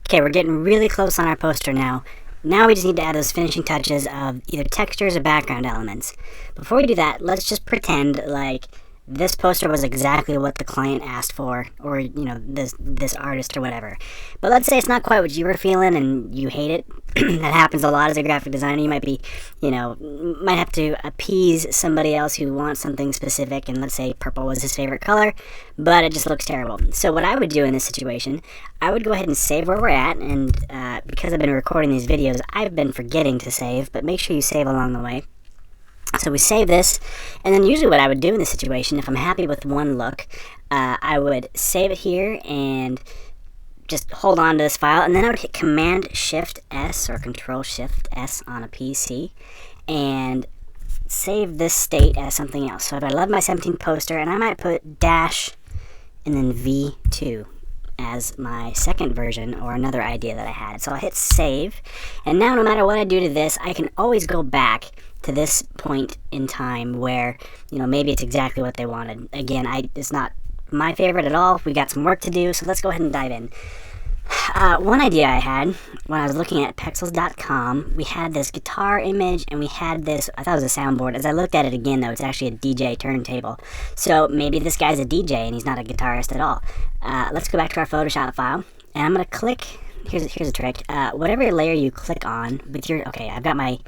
Okay, we're getting really close on our poster now. Now we just need to add those finishing touches of either textures or background elements. Before we do that, let's just pretend like this poster was exactly what the client asked for, or this artist or whatever. But let's say it's not quite what you were feeling and you hate it. That happens a lot as a graphic designer. You might be, might have to appease somebody else who wants something specific, and let's say purple was his favorite color, but it just looks terrible. So what I would do in this situation, I would go ahead and save where we're at, and because I've been recording these videos, I've been forgetting to save, but make sure you save along the way. So we save this, and then usually what I would do in this situation, if I'm happy with one look, I would save it here and just hold on to this file, and then I would hit Command-Shift-S or Control-Shift-S on a PC and save this state as something else. So if I love my 17 poster, and I might put dash and then V2 as my second version or another idea that I had. So I'll hit save, and now no matter what I do to this, I can always go back to this point in time where, maybe it's exactly what they wanted. Again, it's not my favorite at all. We got some work to do, so let's go ahead and dive in. One idea I had when I was looking at pexels.com, we had this guitar image and we had this, I thought it was a soundboard. As I looked at it again though, it's actually a DJ turntable. So maybe this guy's a DJ and he's not a guitarist at all. Let's go back to our Photoshop file, and I'm going to click, here's a trick, whatever layer you click on with your, okay, I've got my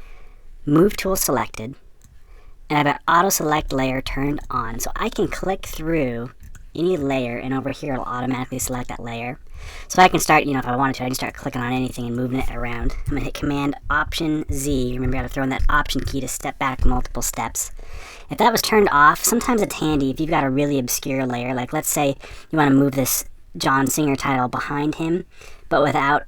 move tool selected, and I've got auto select layer turned on, so I can click through any layer, and over here it'll automatically select that layer. So I can start, if I wanted to, I can start clicking on anything and moving it around. I'm going to hit Command Option Z. Remember, you got to throw in that Option key to step back multiple steps. If that was turned off, sometimes it's handy if you've got a really obscure layer, like let's say you want to move this John Singer title behind him, but without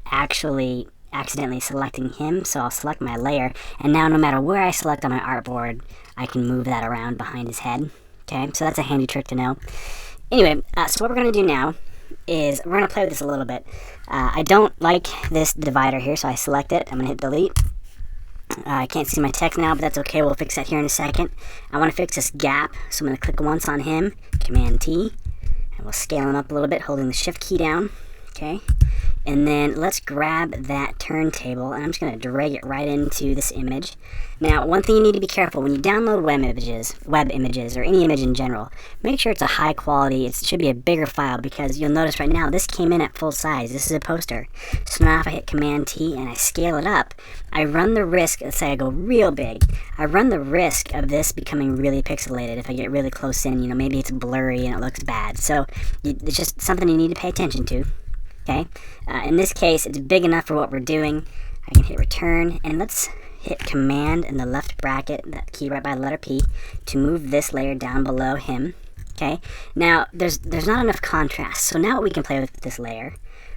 actually accidentally selecting him. So I'll select my layer, and now no matter where I select on my artboard, I can move that around behind his head. Okay, so that's a handy trick to know. Anyway, so what we're going to do now is we're going to play with this a little bit. I don't like this divider here, so I select it. I'm going to hit delete. I can't see my text now, but that's okay. We'll fix that here in a second. I want to fix this gap, so I'm going to click once on him, Command T, and we'll scale him up a little bit, holding the Shift key down. Okay, and then let's grab that turntable, and I'm just going to drag it right into this image. Now, one thing you need to be careful when you download web images, or any image in general, make sure it's a high quality. It should be a bigger file, because you'll notice right now this came in at full size. This is a poster. So now if I hit Command T and I scale it up, I run the risk, let's say I go real big, I run the risk of this becoming really pixelated if I get really close in. Maybe it's blurry and it looks bad. So it's just something you need to pay attention to. Okay, in this case, it's big enough for what we're doing. I can hit return, and let's hit Command in the left bracket, that key right by the letter P, to move this layer down below him. Okay, now there's not enough contrast, so now we can play with this layer.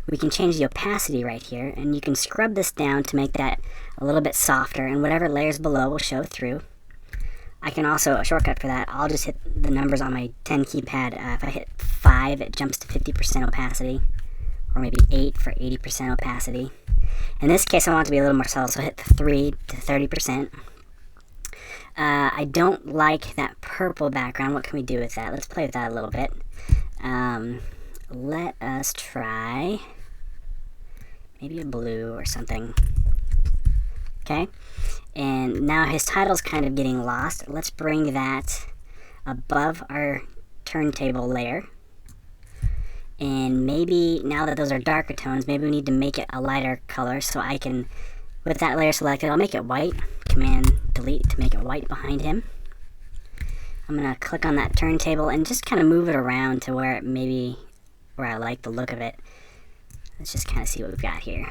We can change the opacity right here, and you can scrub this down to make that a little bit softer, and whatever layers below will show through. I can also, a shortcut for that, I'll just hit the numbers on my 10 keypad. If I hit 5, it jumps to 50% opacity. Or maybe 8 for 80% opacity. In this case, I want it to be a little more subtle, so hit the 3 to 30%. I don't like that purple background. What can we do with that? Let's play with that a little bit. Let us try maybe a blue or something. Okay, and now his title's kind of getting lost. Let's bring that above our turntable layer. And maybe now that those are darker tones, maybe we need to make it a lighter color, so I can, with that layer selected, I'll make it white. Command delete to make it white behind him. I'm going to click on that turntable and just kind of move it around to where I like the look of it. Let's just kind of see what we've got here.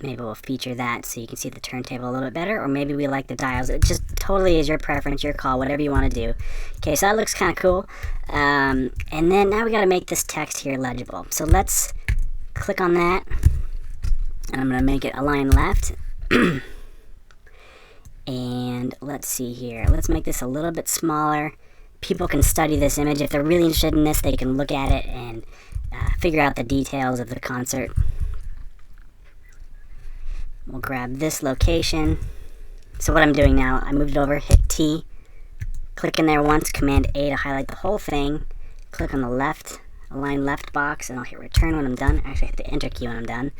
Maybe we'll feature that so you can see the turntable a little bit better, or maybe we like the dials. It just totally is your preference, your call, whatever you want to do. Okay, so that looks kind of cool. And then now we got to make this text here legible. So let's click on that, and I'm going to make it align left. And let's see here. Let's make this a little bit smaller. People can study this image. If they're really interested in this, they can look at it and figure out the details of the concert. We'll grab this location. So what I'm doing now, I moved it over, hit T, click in there once, Command A to highlight the whole thing, click on the left, align left box, and I'll hit return when I'm done. Actually, I hit the enter key when I'm done.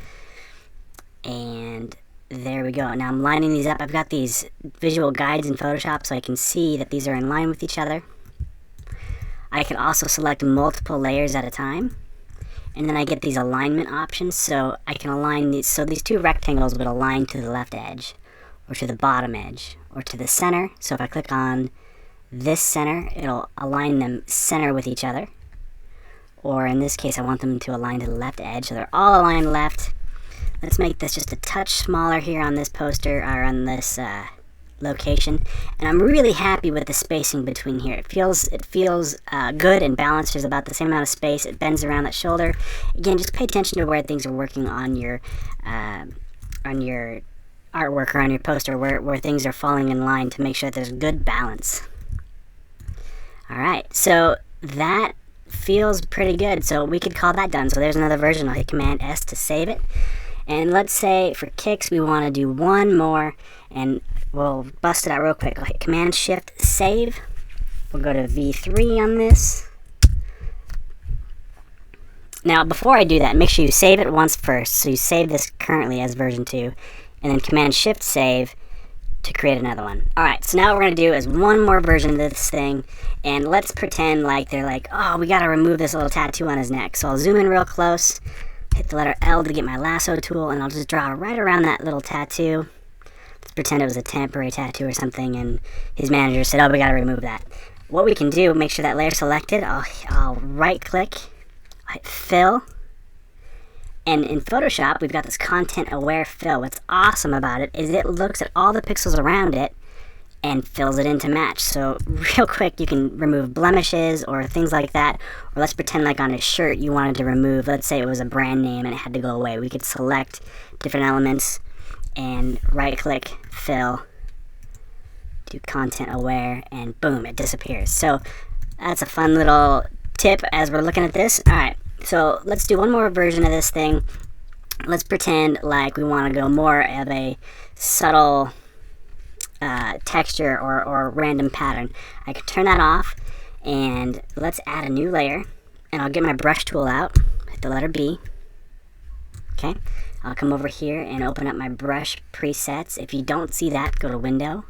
And there we go. Now I'm lining these up. I've got these visual guides in Photoshop so I can see that these are in line with each other. I can also select multiple layers at a time. And then I get these alignment options, so I can align these. So these two rectangles would align to the left edge, or to the bottom edge, or to the center. So if I click on this center, it'll align them center with each other. Or in this case, I want them to align to the left edge, so they're all aligned left. Let's make this just a touch smaller here on this poster, or on this location. And I'm really happy with the spacing between here. It feels good and balanced. There's about the same amount of space. It bends around that shoulder. Again, just pay attention to where things are working on your artwork or on your poster, where things are falling in line, to make sure that there's good balance. Alright, so that feels pretty good. So we could call that done. So there's another version. I'll hit Command S to save it. And let's say for kicks we want to do one more, and we'll bust it out real quick. I'll hit Command Shift save. We'll go to V3 on this. Now before I do that, make sure you save it once first. So you save this currently as version 2, and then Command Shift save to create another one. Alright, so now what we're going to do is one more version of this thing, and let's pretend like they're like, oh, we got to remove this little tattoo on his neck. So I'll zoom in real close, hit the letter L to get my lasso tool, and I'll just draw right around that little tattoo. Let's pretend it was a temporary tattoo or something, and his manager said, oh, we got to remove that. What we can do, make sure that layer's selected. I'll right click, hit fill, and in Photoshop we've got this content aware fill. What's awesome about it is it looks at all the pixels around it and fills it in to match. So real quick, you can remove blemishes or things like that. Or let's pretend like on a shirt you wanted to remove, let's say it was a brand name and it had to go away. We could select different elements and right click, fill, do content aware, and boom, it disappears. So that's a fun little tip as we're looking at this. Alright, so let's do one more version of this thing. Let's pretend like we want to go more of a subtle texture or random pattern. I can turn that off, and let's add a new layer, and I'll get my brush tool out, hit the letter B. Okay, I'll come over here and open up my brush presets. If you don't see that, go to Window,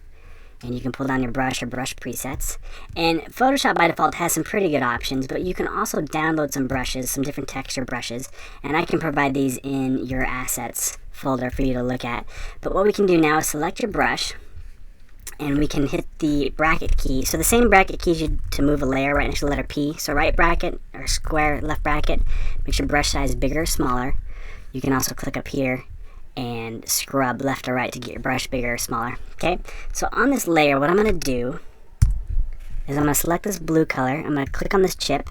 and you can pull down your brush or brush presets. And Photoshop by default has some pretty good options, but you can also download some brushes, some different texture brushes, and I can provide these in your assets folder for you to look at. But what we can do now is select your brush, and we can hit the bracket key. So the same bracket keys to move a layer right next to the letter P. So right bracket or square, left bracket, makes your brush size bigger or smaller. You can also click up here and scrub left or right to get your brush bigger or smaller. Okay, so on this layer, what I'm going to do is I'm going to select this blue color. I'm going to click on this chip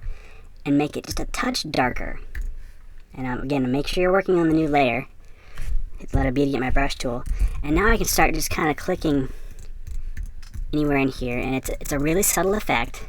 and make it just a touch darker. And again, make sure you're working on the new layer. Hit the letter B to get my brush tool. And now I can start just kind of clicking anywhere in here, and it's a really subtle effect.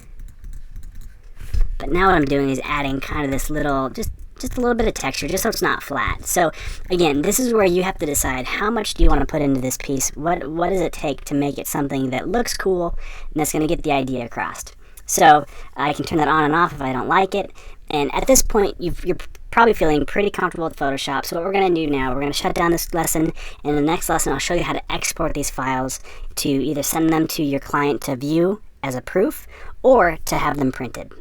But now what I'm doing is adding kind of this little, just a little bit of texture, just so it's not flat. So again, this is where you have to decide how much do you want to put into this piece. What does it take to make it something that looks cool and that's going to get the idea across. So I can turn that on and off if I don't like it. And at this point, you're probably feeling pretty comfortable with Photoshop. So what we're going to do now, we're going to shut down this lesson. And in the next lesson, I'll show you how to export these files to either send them to your client to view as a proof or to have them printed.